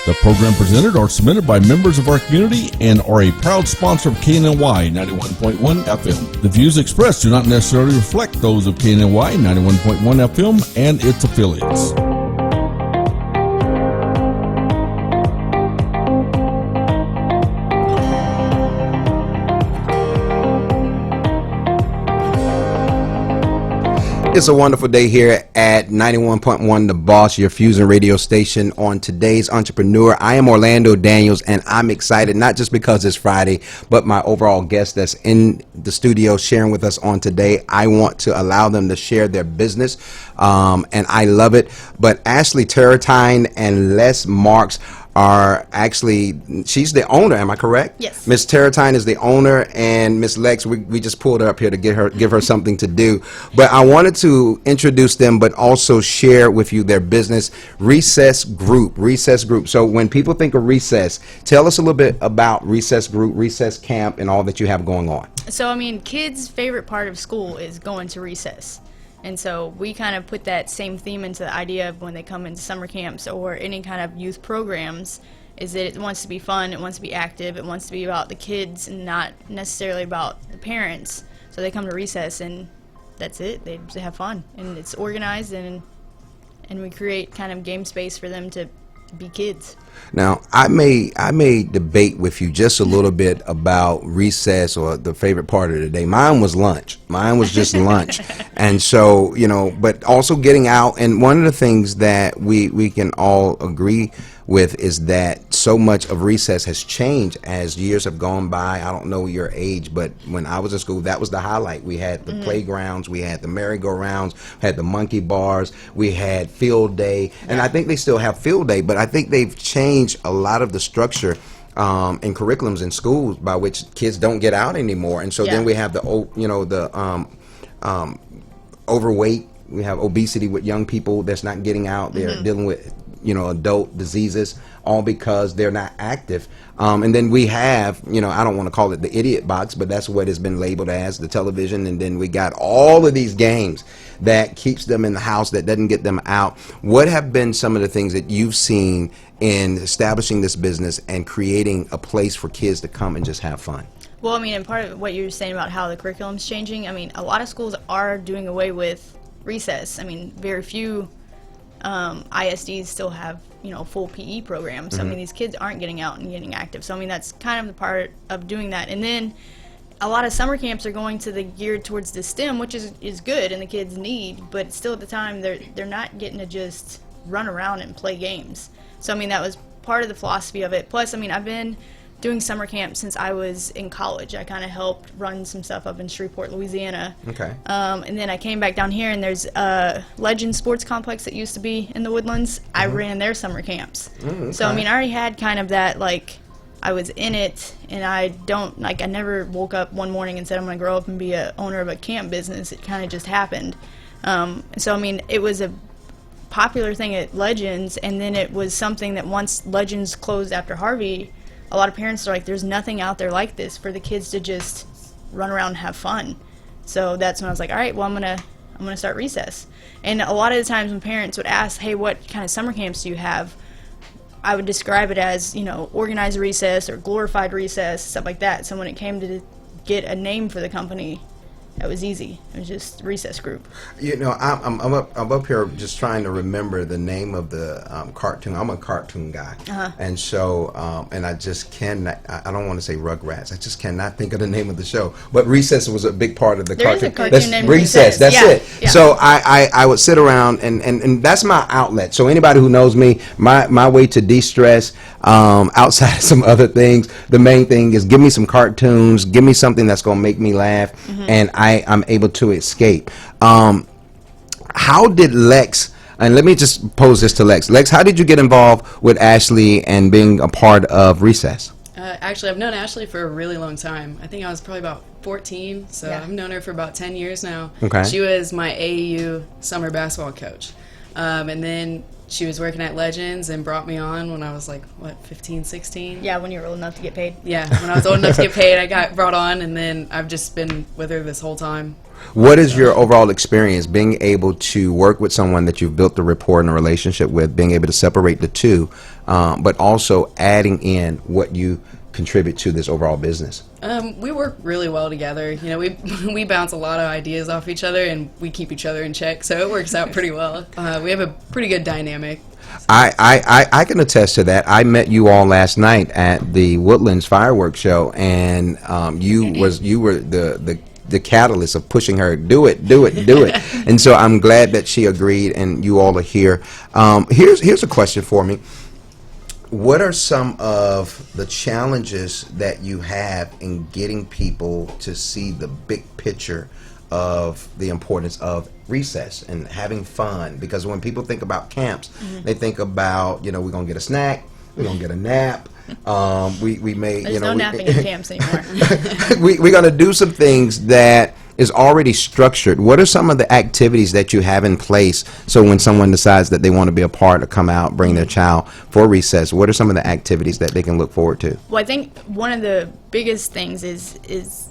The program presented or submitted by members of our community and are a proud sponsor of KNNY 91.1 FM. The views expressed do not necessarily reflect those of KNNY 91.1 FM and its affiliates. It's a wonderful day here at 91.1 The Boss, your Fusion radio station. On today's Entrepreneur, I am Orlando Daniels, and I'm excited not just because it's Friday, but my overall guest that's in the studio sharing with us on today. I want to allow them to share their business, and I love it. But Ashley Terratine and Les Marks are actually, she's the owner, am I correct? Yes. Miss Terratine is the owner, and Miss Lex, we just pulled her up here to give her something to do. But I wanted to introduce them, but also share with you their business, Recess Group. So when people think of Recess, tell us a little bit about Recess Group, Recess Camp, and all that you have going on. So, I mean, kids' favorite part of school is going to recess. And so we kind of put that same theme into the idea of when they come into summer camps or any kind of youth programs, is that it wants to be fun, it wants to be active, it wants to be about the kids and not necessarily about the parents. So they come to recess and that's it. They have fun. And it's organized and we create kind of game space for them to be kids. Now, I may debate with you just a little bit about recess or the favorite part of the day. Mine was lunch. Mine was just lunch. And so, but also getting out. And one of the things that we can all agree with is that so much of recess has changed as years have gone by. I don't know your age, but when I was in school, that was the highlight. We had the playgrounds, we had the merry-go-rounds, had the monkey bars, we had field day, and I think they still have field day, but I think they've changed a lot of the structure and curriculums in schools by which kids don't get out anymore. And so then we have the overweight, we have obesity with young people that's not getting out. They're dealing with adult diseases, all because they're not active. And then we have, I don't want to call it the idiot box, but that's what it's been labeled as, the television. And then we got all of these games that keeps them in the house, that doesn't get them out. What have been some of the things that you've seen in establishing this business and creating a place for kids to come and just have fun? Well, I mean, and part of what you were saying about how the curriculum's changing, I mean, a lot of schools are doing away with recess. I mean, very few ISDs still have full PE programs. So I mean, these kids aren't getting out and getting active. So I mean, that's kind of the part of doing that. And then a lot of summer camps are going to the geared towards the STEM, which is good and the kids need, but still at the time they're not getting to just run around and play games. So I mean, that was part of the philosophy of it. Plus, I mean, I've been doing summer camp since I was in college. I kind of helped run some stuff up in Shreveport, Louisiana. Okay. And then I came back down here, and there's a Legend Sports Complex that used to be in the Woodlands. I ran their summer camps. Okay. So, I mean, I already had kind of that, I was in it, and I never woke up one morning and said I'm going to grow up and be a owner of a camp business. It kind of just happened. So, I mean, it was a popular thing at Legends, and then it was something that once Legends closed after Harvey, a lot of parents are like, there's nothing out there like this for the kids to just run around and have fun. So that's when I was like, all right, well, I'm gonna start recess. And a lot of the times when parents would ask, hey, what kind of summer camps do you have? I would describe it as, organized recess or glorified recess, stuff like that. So when it came to get a name for the company, that was easy. It was just Recess Group. I'm up here just trying to remember the name of the cartoon. I'm a cartoon guy, and so and I just cannot. I don't want to say Rugrats. I just cannot think of the name of the show. But Recess was a big part of the cartoon. There is a cartoon named Recess. That's yeah. it. Yeah. So I would sit around and that's my outlet. So anybody who knows me, my way to de-stress outside of some other things, the main thing is give me some cartoons, give me something that's going to make me laugh, and I'm able to escape. How did Lex, and let me just pose this to Lex. Lex, how did you get involved with Ashley and being a part of Recess? Actually, I've known Ashley for a really long time. I think I was probably about 14, so I've known her for about 10 years now. Okay. She was my AAU summer basketball coach. And then she was working at Legends and brought me on when I was 15, 16? Yeah, when you were old enough to get paid. Yeah, when I was old enough to get paid, I got brought on, and then I've just been with her this whole time. What is your overall experience being able to work with someone that you've built a rapport and a relationship with, being able to separate the two, but also adding in what you contribute to this overall business? We work really well together. You know, we bounce a lot of ideas off each other, and we keep each other in check, so it works out pretty well. We have a pretty good dynamic. I can attest to that. I met you all last night at the Woodlands fireworks show, and you were the catalyst of pushing her, do it. And so I'm glad that she agreed, and you all are here. Here's a question for me. What are some of the challenges that you have in getting people to see the big picture of the importance of recess and having fun? Because when people think about camps, they think about, we're going to get a snack, we're going to get a nap. We may, There's no napping in camps anymore. we're going to do some things that is already structured. What are some of the activities that you have in place so when someone decides that they want to be a part or come out, bring their child for recess, what are some of the activities that they can look forward to? Well, I think one of the biggest things is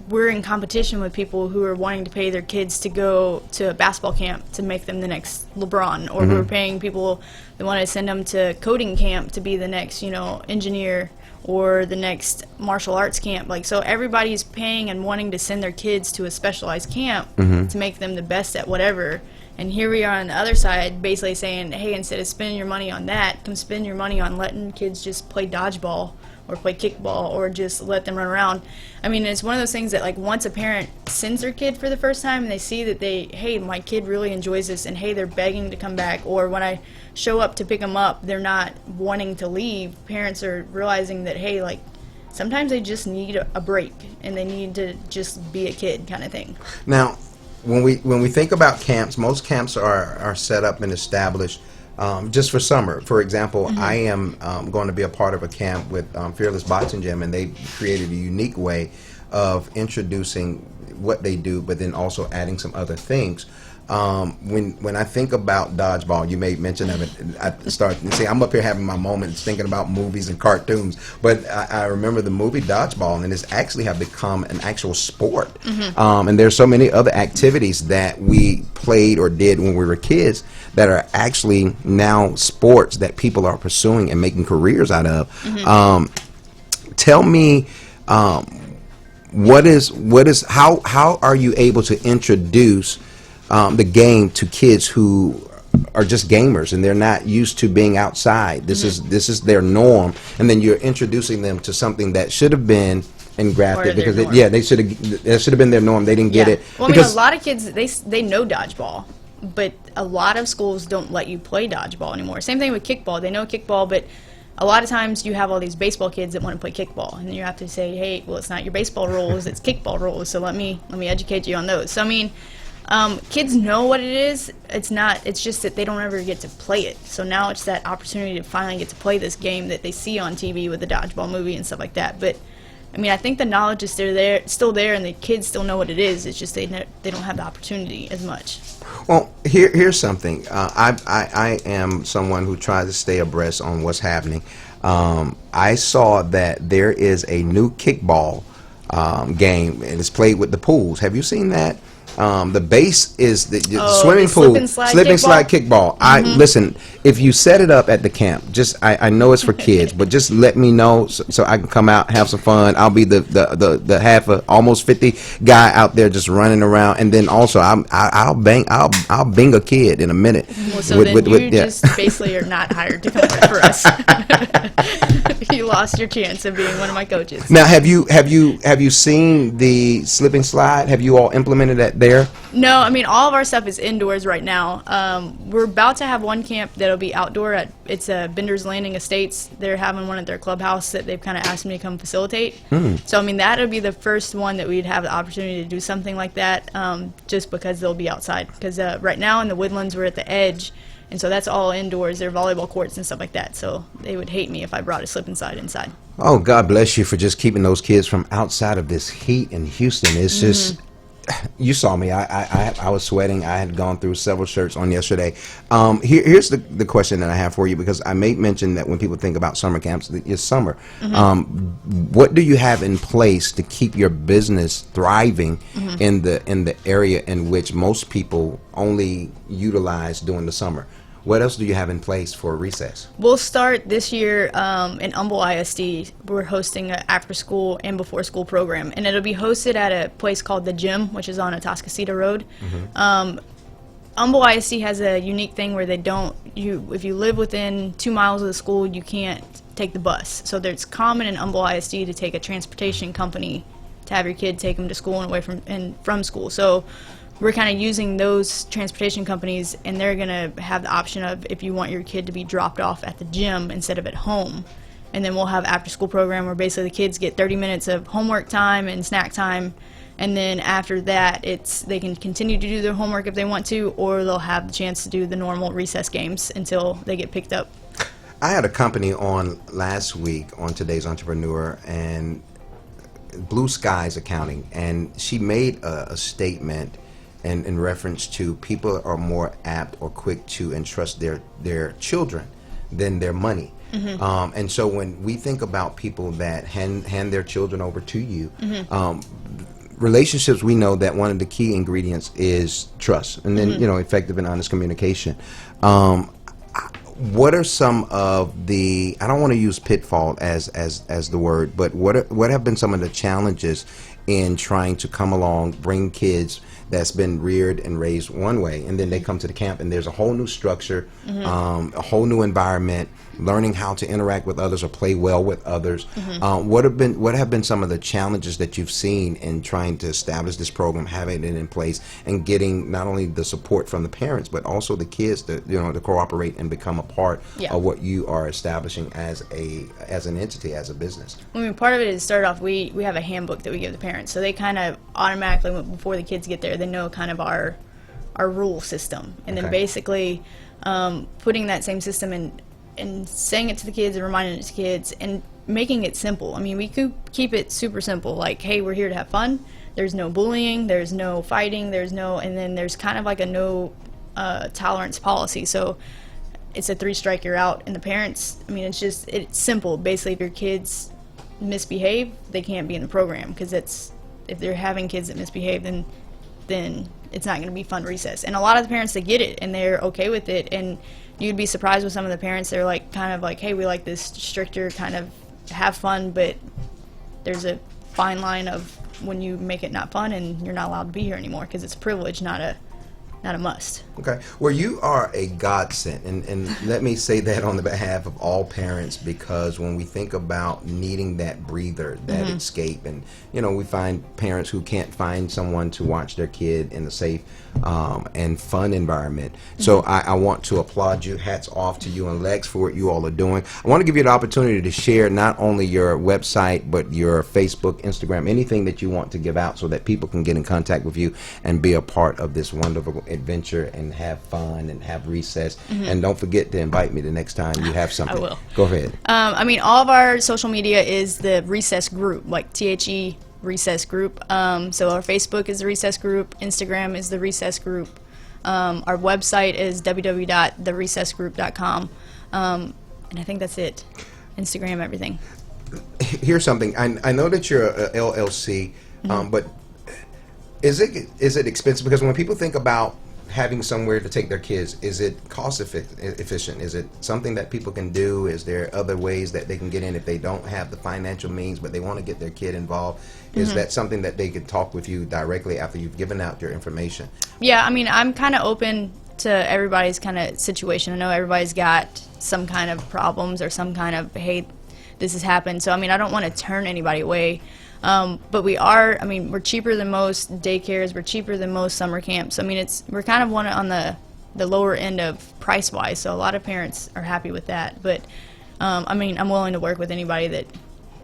we're in competition with people who are wanting to pay their kids to go to a basketball camp to make them the next LeBron, or we're paying people that want to send them to coding camp to be the next, engineer, or the next martial arts camp. Like, so everybody's paying and wanting to send their kids to a specialized camp to make them the best at whatever. And here we are on the other side basically saying, hey, instead of spending your money on that, come spend your money on letting kids just play dodgeball or play kickball or just let them run around. I mean, it's one of those things that, like, once a parent sends their kid for the first time and they see that hey, my kid really enjoys this, and hey, they're begging to come back, or when I show up to pick them up, they're not wanting to leave, parents are realizing that, hey, like, sometimes they just need a break and they need to just be a kid kind of thing. Now, when we think about camps, most camps are set up and established just for summer. For example, I am going to be a part of a camp with Fearless Boxing Gym, and they created a unique way of introducing what they do, but then also adding some other things. When I think about dodgeball, you made mention of it. I start to see, I'm up here having my moments thinking about movies and cartoons, but I remember the movie Dodgeball, and it's actually have become an actual sport. And there's so many other activities that we played or did when we were kids that are actually now sports that people are pursuing and making careers out of. Tell me, how are you able to introduce the game to kids who are just gamers and they're not used to being outside? This is their norm, and then you're introducing them to something that should have been engrafted because that should have been their norm. They didn't get it. Well, I mean, a lot of kids they know dodgeball, but a lot of schools don't let you play dodgeball anymore. Same thing with kickball. They know kickball, but a lot of times you have all these baseball kids that want to play kickball, and you have to say, hey, well, it's not your baseball rules, it's kickball rules, so let me educate you on those. So I mean, kids know what it is. It's just that they don't ever get to play it. So now it's that opportunity to finally get to play this game that they see on TV with the dodgeball movie and stuff like that. But I mean, I think the knowledge is still there, and the kids still know what it is. It's just they don't have the opportunity as much. Well, here's something. I am someone who tries to stay abreast on what's happening. I saw that there is a new kickball game, and it's played with the pools. Have you seen that? The base is the swimming pool, slip and slide kickball. Listen, if you set it up at the camp, I know it's for kids, but just let me know so I can come out, have some fun. I'll be the half of almost 50 guy out there just running around, and then also I'll bang a kid in a minute. Well, so you just basically are not hired to come work for us. You lost your chance of being one of my coaches. Now, have you seen the slip and slide? Have you all implemented that there? No, I mean, all of our stuff is indoors right now. We're about to have one camp that'll be outdoor it's Bender's Landing Estates. They're having one at their clubhouse that they've kind of asked me to come facilitate. So I mean, that'll be the first one that we'd have the opportunity to do something like that, just because they'll be outside. Because right now in the Woodlands we're at the edge, and so that's all indoors. They're volleyball courts and stuff like that. So they would hate me if I brought a slip and slide inside. Oh, God bless you for just keeping those kids from outside of this heat in Houston. It's just You saw me. I was sweating. I had gone through several shirts on yesterday. Here's the question that I have for you, because I made mention that when people think about summer camps, it's summer. What do you have in place to keep your business thriving in the area in which most people only utilize during the summer? What else do you have in place for Recess? We'll start this year in Humble ISD. We're hosting an after-school and before-school program, and it'll be hosted at a place called The Gym, which is on Atascocita Road. Humble ISD has a unique thing where if you live within 2 miles of the school, you can't take the bus. So it's common in Humble ISD to take a transportation company to have your kid take them to school and away from school. So we're kind of using those transportation companies, and they're going to have the option of if you want your kid to be dropped off at the gym instead of at home. And then we'll have after-school program where basically the kids get 30 minutes of homework time and snack time, and then after that they can continue to do their homework if they want to, or they'll have the chance to do the normal recess games until they get picked up. I had a company on last week on Today's Entrepreneur, and Blue Skies Accounting, and she made a statement in reference to people are more apt or quick to entrust their children than their money. And so when we think about people that hand their children over to you, relationships, we know that one of the key ingredients is trust, and then effective and honest communication. What are some of the, I don't want to use pitfall as the word, but what have been some of the challenges in trying to come along, bring kids that's been reared and raised one way, and then they come to the camp and there's a whole new structure, a whole new environment, learning how to interact with others or play well with others. What have been some of the challenges that you've seen in trying to establish this program, having it in place, and getting not only the support from the parents but also the kids to cooperate and become a part of what you are establishing as an entity, as a business? I mean, part of it is started off, we have a handbook that we give the parents, so they kind of automatically, before the kids get there, they know kind of our rule system, and then basically putting that same system and saying it to the kids and reminding it to kids and making it simple. I mean, we could keep it super simple, like, hey, we're here to have fun. There's no bullying, there's no fighting, and then there's kind of like a no tolerance policy. So it's a 3-strike, you're out. And the parents, I mean, it's simple. Basically, if your kids misbehave, they can't be in the program, because if they're having kids that misbehave, then it's not going to be fun recess. And a lot of the parents, they get it and they're okay with it, and you'd be surprised with some of the parents. They're like, kind of like, hey, we like this stricter kind of have fun, but there's a fine line of when you make it not fun and you're not allowed to be here anymore, because it's a privilege, not a must. Okay. Well, you are a godsend, and let me say that on the behalf of all parents, because when we think about needing that breather, that escape, and we find parents who can't find someone to watch their kid in a safe and fun environment. So I want to applaud you. Hats off to you and Lex for what you all are doing. I want to give you the opportunity to share not only your website but your Facebook, Instagram, anything that you want to give out so that people can get in contact with you and be a part of this wonderful adventure and have fun and have recess. And don't forget to invite me the next time you have something. I will. Go ahead. I mean, all of our social media is the Recess Group, like THE Recess Group. So our Facebook is the Recess Group, Instagram is the Recess Group, our website is www.therecessgroup.com, and I think that's it. Instagram, everything. Here's something. I know that you're a LLC, but is it expensive? Because when people think about having somewhere to take their kids, is it cost efficient? Is it something that people can do? Is there other ways that they can get in if they don't have the financial means but they want to get their kid involved? Is that something that they could talk with you directly after you've given out your information? Yeah, I mean, I'm kind of open to everybody's kind of situation. I know everybody's got some kind of problems or some kind of, hey, this has happened. So, I mean, I don't want to turn anybody away. But we're cheaper than most daycares, we're cheaper than most summer camps. I mean, we're kind of one on the lower end of price-wise, so a lot of parents are happy with that. But, I mean, I'm willing to work with anybody that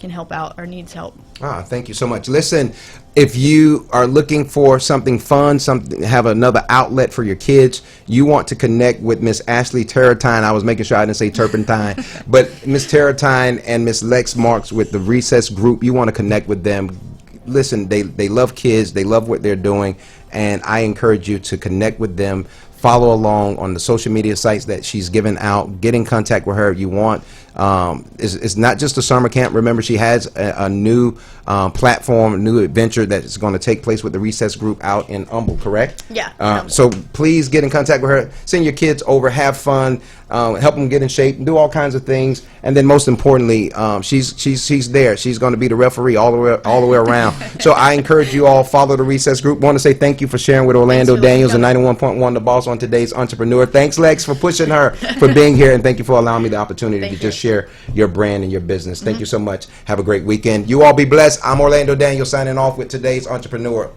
can help out or needs help. Thank you so much. Listen, if you are looking for something fun, have another outlet for your kids, you want to connect with Miss Ashley Terratine. I was making sure I didn't say turpentine, but Miss Terratine and Miss Lex Marks with the Recess Group, you want to connect with them. listen, they love kids, they love what they're doing, and I encourage you to connect with them. Follow along on the social media sites that she's given out. Get in contact with her if you want. It's not just a summer camp. Remember, she has a new platform, a new adventure that is going to take place with the Recess Group out in Humble, correct? Yeah. So please get in contact with her. Send your kids over, have fun, help them get in shape, and do all kinds of things. And then most importantly, she's there. She's going to be the referee all the way around. So I encourage you all, follow the Recess Group. Want to say thank you for sharing with Orlando Daniels and 91.1 The Boss on today's Entrepreneur. Thanks, Lex, for pushing her, for being here, and thank you for allowing me the opportunity to just share your brand and your business. Thank you so much. Have a great weekend. You all be blessed. I'm Orlando Daniels signing off with today's Entrepreneur.